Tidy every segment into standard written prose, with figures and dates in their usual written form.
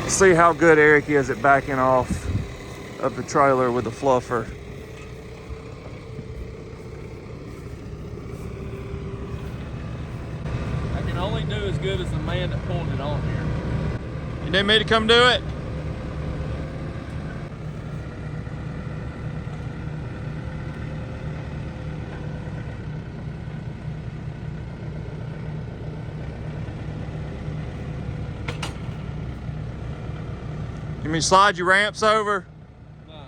See how good Eric is at backing off of the trailer with the fluffer. I can only do as good as the man that pulled it on here. You need me to come do it? You mean slide your ramps over? No.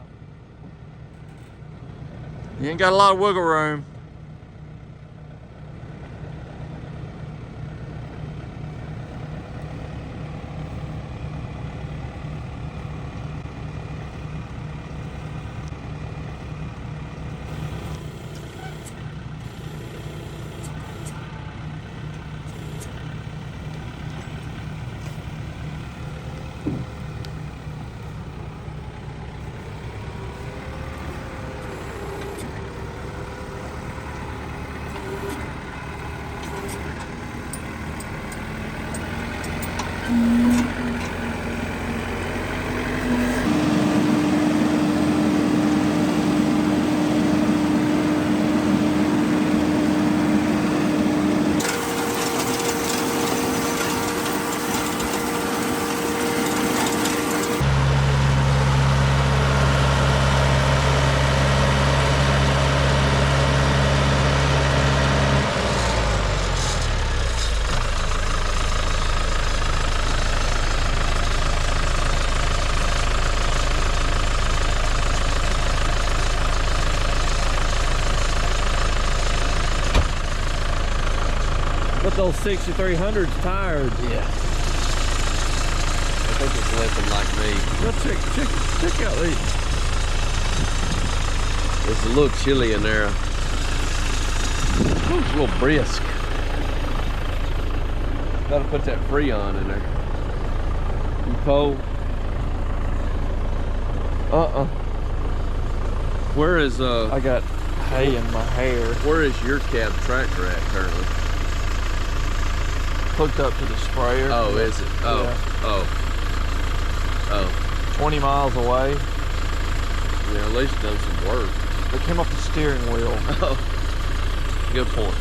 You ain't got a lot of wiggle room. But those 6300s tired. Yeah. I think it's limping like me. Let's check out these. It's a little chilly in there. It's a little brisk. Gotta put that Freon in there. You cold? Where is I got hay in my hair. where is your cab tractor at currently? Hooked up to the sprayer. Oh, is it? Oh, Yeah. oh. 20 miles away. Yeah, at least done some work. They came off the steering wheel. Oh, good point.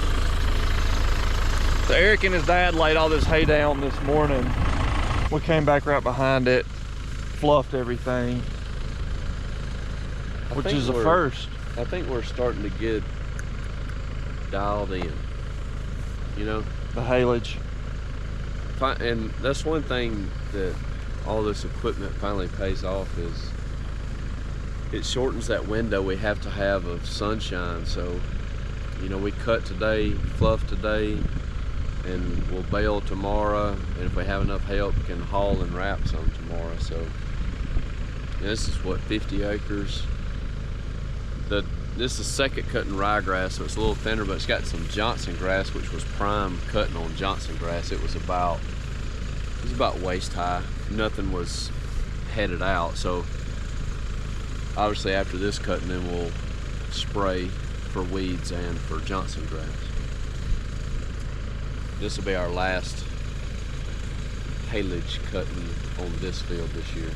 So Eric and his dad laid all this hay down this morning. We came back right behind it, fluffed everything, which is a first. I think we're starting to get dialed in, you know? The haylage. And that's one thing that all this equipment finally pays off is it shortens that window we have to have of sunshine. So, you know, we cut today, fluff today, and we'll bale tomorrow. And if we have enough help, we can haul and wrap some tomorrow. So, and this is what, 50 acres? This is second cutting ryegrass, so it's a little thinner, but it's got some Johnson grass, which was prime cutting on Johnson grass. It was about waist high. Nothing was headed out. So obviously after this cutting, then we'll spray for weeds and for Johnson grass. This will be our last haylage cutting on this field this year.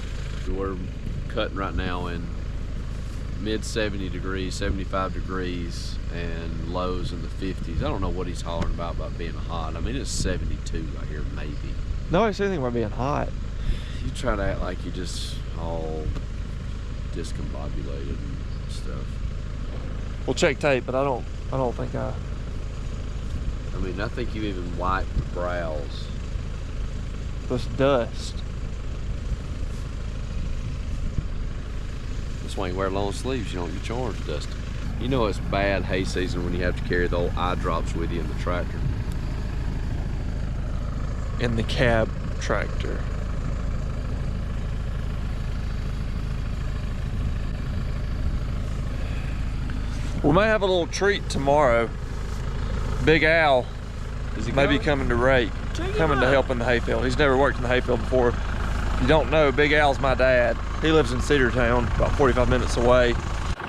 We're cutting right now in mid 70 degrees, 75 degrees, and lows in the 50s. I don't know what he's hollering about being hot. I mean, it's 72 right here, maybe. No, I say anything about being hot. You try to act like you just all discombobulated and stuff. We'll check tape, but I don't think I mean, I think you even wiped the brows. This dust. That's why you wear long sleeves. You don't get your arms dusty. You know it's bad hay season when you have to carry the old eye drops with you in the tractor. In the cab tractor. We may have a little treat tomorrow. Big Al may be coming to rake, coming to help in the hayfield. He's never worked in the hayfield before. If you don't know, Big Al's my dad. He lives in Cedartown, about 45 minutes away.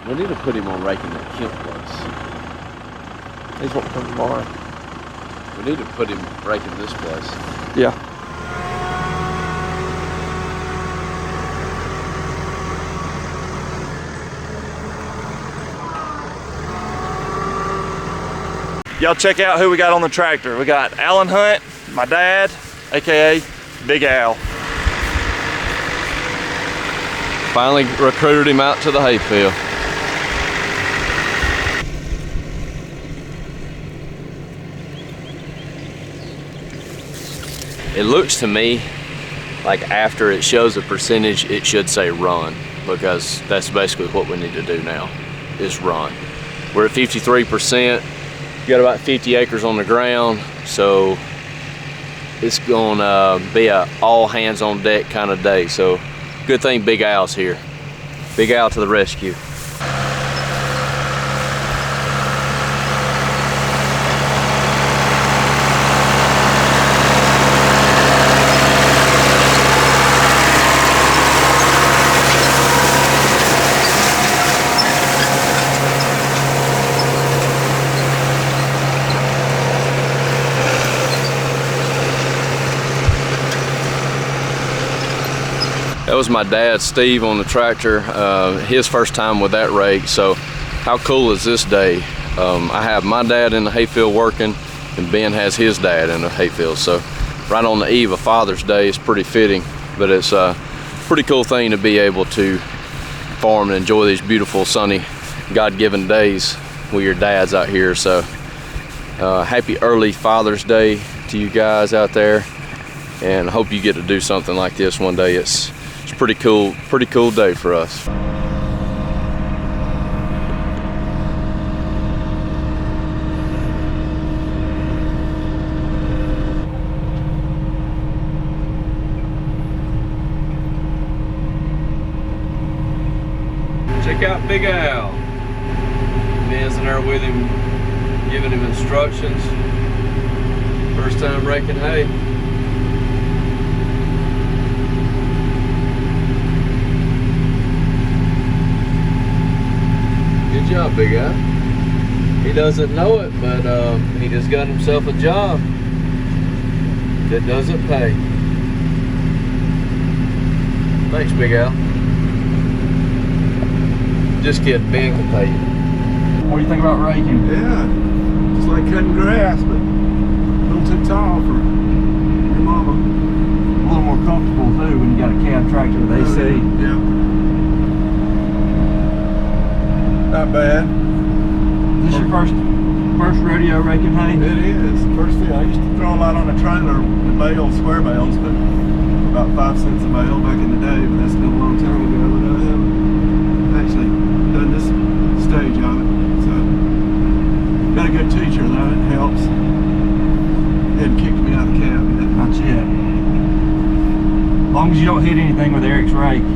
We need to put him on raking that Kemp place. He's what comes tomorrow. We need to put him raking this place. Yeah. y'all check out who we got on the tractor. We got Alan Hunt, my dad, AKA Big Al. Finally recruited him out to the hayfield. It looks to me like after it shows a percentage, it should say run, because that's basically what we need to do now, is run. We're at 53%, got about 50 acres on the ground, so it's gonna be a all hands on deck kind of day. So good thing Big Al's here. Big Al to the rescue. That was my dad, Steve, on the tractor. His first time with that rake. So how cool is this day? I have my dad in the hayfield working, and Ben has his dad in the hayfield. So right on the eve of Father's Day, it's pretty fitting, but it's a pretty cool thing to be able to farm and enjoy these beautiful, sunny, God-given days with your dads out here. So happy early Father's Day to you guys out there, and I hope you get to do something like this one day. It's pretty cool day for us. Check out Big Al. Ben's in there with him, giving him instructions. First time raking hay. Good job, Big Al. He doesn't know it, but he just got himself a job that doesn't pay. Thanks, Big Al. Just kidding, Ben can pay you. What do you think about raking? Yeah, just like cutting grass, but a little too tall for your mama. A little more comfortable too when you got a cab tractor with AC. Yeah. Not bad. Is this your first rodeo raking hay? It is. First thing, I used to throw a lot on a trailer with bales, square bales, but about 5 cents a bale back in the day, but that's been a long time ago. But I haven't actually done this stage of it. So, got a good teacher though, it helps. Hadn't kicked me out of the cab yet. Not yet. As long as you don't hit anything with Eric's rake,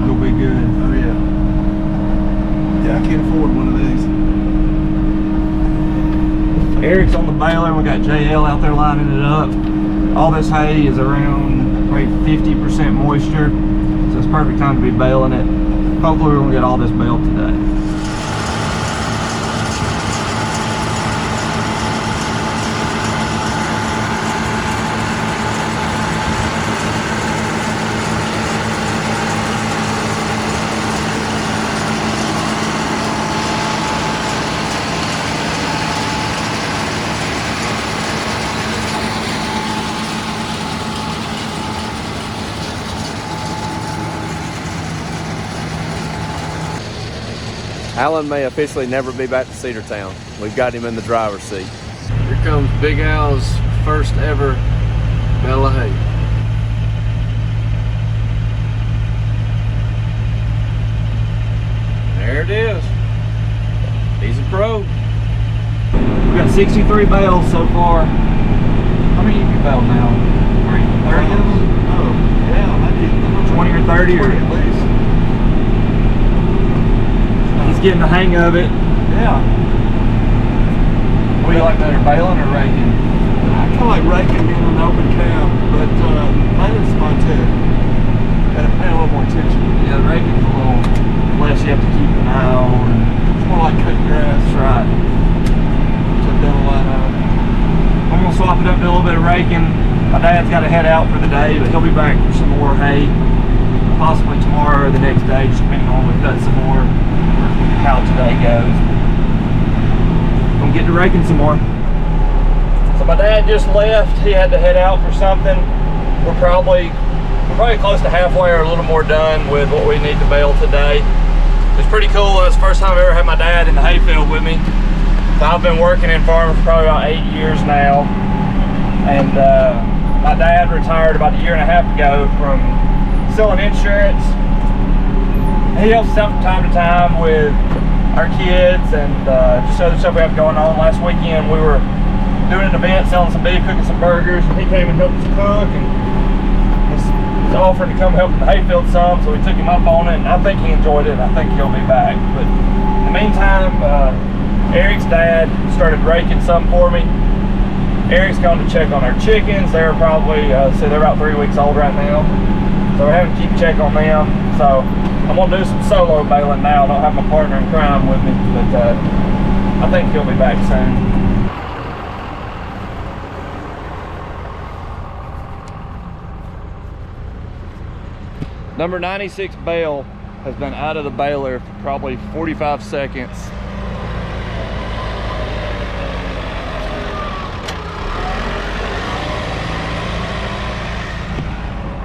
you'll be good. Oh yeah. Yeah, I can't afford one of these. Eric's on the baler. We got JL out there lining it up. All this hay is around probably 50% moisture, so it's perfect time to be baling it. Hopefully we're gonna get all this baled today. Alan may officially never be back to Cedartown. We've got him in the driver's seat. Here comes Big Al's first ever bale of hay. There it is. He's a pro. We got 63 bales so far. How many have you baled now? 30 of them? Oh, yeah, maybe 20 or 30 or at least. he's getting the hang of it. Yeah. What do you like better, baling or raking? I kind of like raking being an open cab, but baling's fun too. Gotta pay a little more attention. Yeah, the raking's a little less you have to keep an eye on. It's more like cutting grass. That's right. Took down a lot of it. I'm gonna swap it up to a little bit of raking. My dad's got to head out for the day, but he'll be back for some more hay, possibly tomorrow or the next day, just depending on when we cut some more, how today goes. Gonna get to raking some more. So my dad just left. He had to head out for something. We're probably close to halfway or a little more done with what we need to bale today. It's pretty cool. It's the first time I've ever had my dad in the hayfield with me. So I've been working in farming for probably about 8 years now. And my dad retired about 1.5 years ago from selling insurance. He helps us out from time to time with our kids and just other stuff we have going on. Last weekend we were doing an event, selling some beef, cooking some burgers, and he came and helped us cook, and he's offered to come help in the hayfield some, so we took him up on it, and I think he enjoyed it, and I think he'll be back. But in the meantime, Eric's dad started raking some for me. Eric's going to check on our chickens. They're probably, so they're about 3 weeks old right now, so we're having to keep check on them. So I'm gonna do some solo baling now. I don't have my partner in crime with me, but I think he'll be back soon. Number 96 bale has been out of the baler for probably 45 seconds.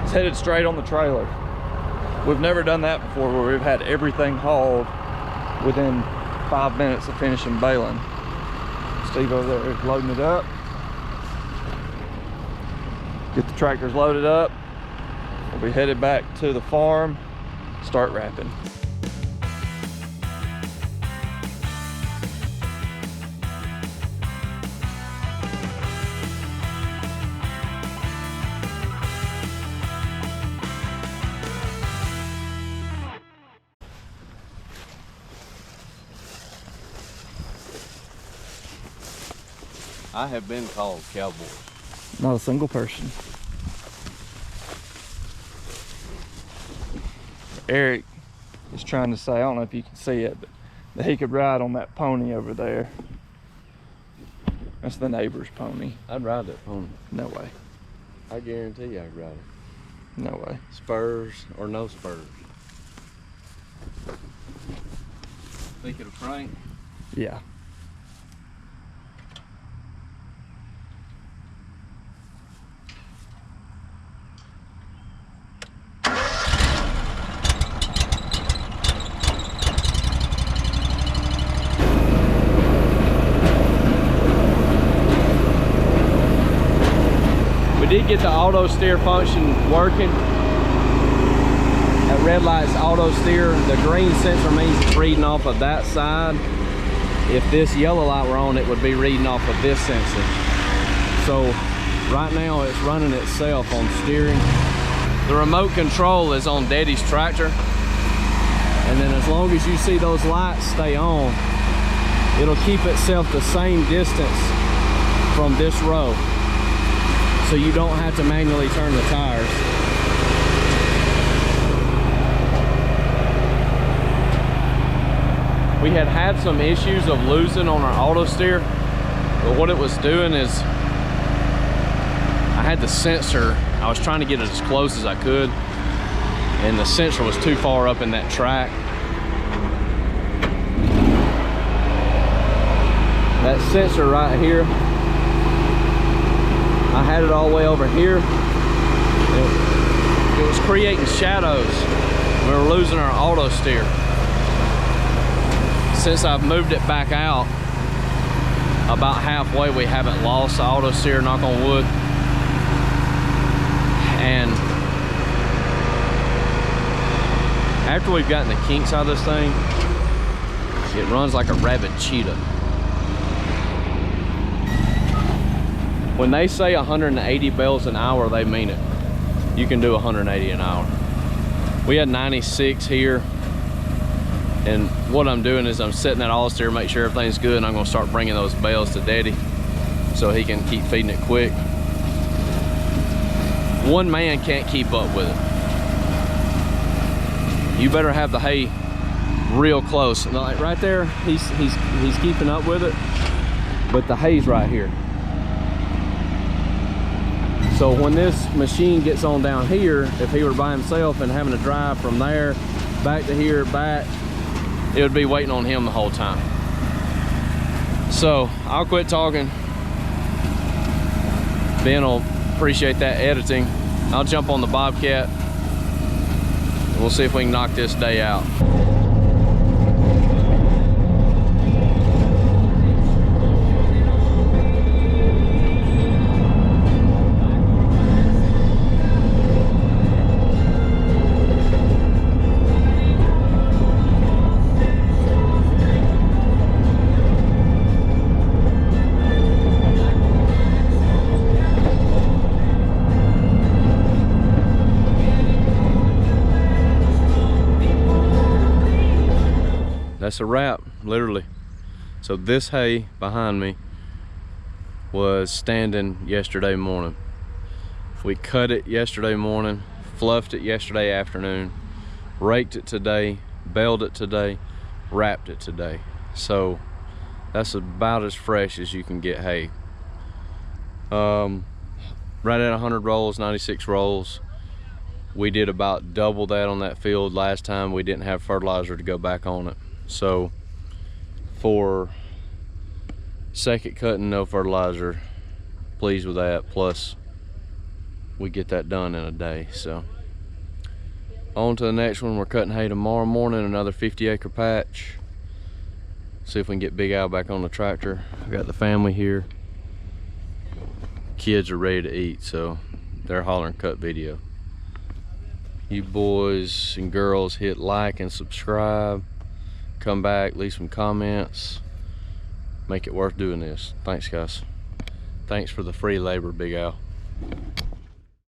It's headed straight on the trailer. We've never done that before, where we've had everything hauled within 5 minutes of finishing baling. Steve over there is loading it up. Get the tractors loaded up. We'll be headed back to the farm, start wrapping. I have been called cowboy. Not a single person. Eric is trying to say, I don't know if you can see it, but that he could ride on that pony over there. That's the neighbor's pony. I'd ride that pony. No way. I guarantee you I'd ride it. No way. Spurs or no spurs. Thinking of Frank? Yeah. Did get the auto steer function working. That red light's auto steer. The green sensor means it's reading off of that side. If this yellow light were on, it would be reading off of this sensor. So right now it's running itself on steering. The remote control is on Daddy's tractor. And then as long as you see those lights stay on, it'll keep itself the same distance from this row, so you don't have to manually turn the tires. We had some issues of losing on our auto steer, but what it was doing is I had the sensor, I was trying to get it as close as I could, and the sensor was too far up in that track. That sensor right here, I had it all the way over here. It was creating shadows. We were losing our auto steer. Since I've moved it back out, about halfway we haven't lost the auto steer, knock on wood. And after we've gotten the kinks out of this thing, it runs like a rabid cheetah. When they say 180 bales an hour, they mean it. You can do 180 an hour. We had 96 here, and what I'm doing is I'm setting that auto steer, make sure everything's good, and I'm gonna start bringing those bales to Daddy so he can keep feeding it quick. One man can't keep up with it. You better have the hay real close. Like right there, he's keeping up with it, but the hay's right here. So when this machine gets on down here, if he were by himself and having to drive from there back to here, back, it would be waiting on him the whole time. So I'll quit talking. Ben will appreciate that editing. I'll jump on the Bobcat and we'll see if we can knock this day out. That's a wrap, literally. So this hay behind me was standing yesterday morning. We cut it yesterday morning, fluffed it yesterday afternoon, raked it today, baled it today, wrapped it today. So that's about as fresh as you can get hay. Right at 100 rolls, 96 rolls. We did about double that on that field last time. We didn't have fertilizer to go back on it. So for second cutting, no fertilizer, pleased with that. Plus we get that done in a day. So on to the next one. We're cutting hay tomorrow morning, another 50-acre patch. See if we can get Big Al back on the tractor. I got the family here. Kids are ready to eat, so they're hollering cut video. You boys and girls hit like and subscribe. Come back, leave some comments. Make it worth doing this. Thanks, guys. Thanks for the free labor, Big Al.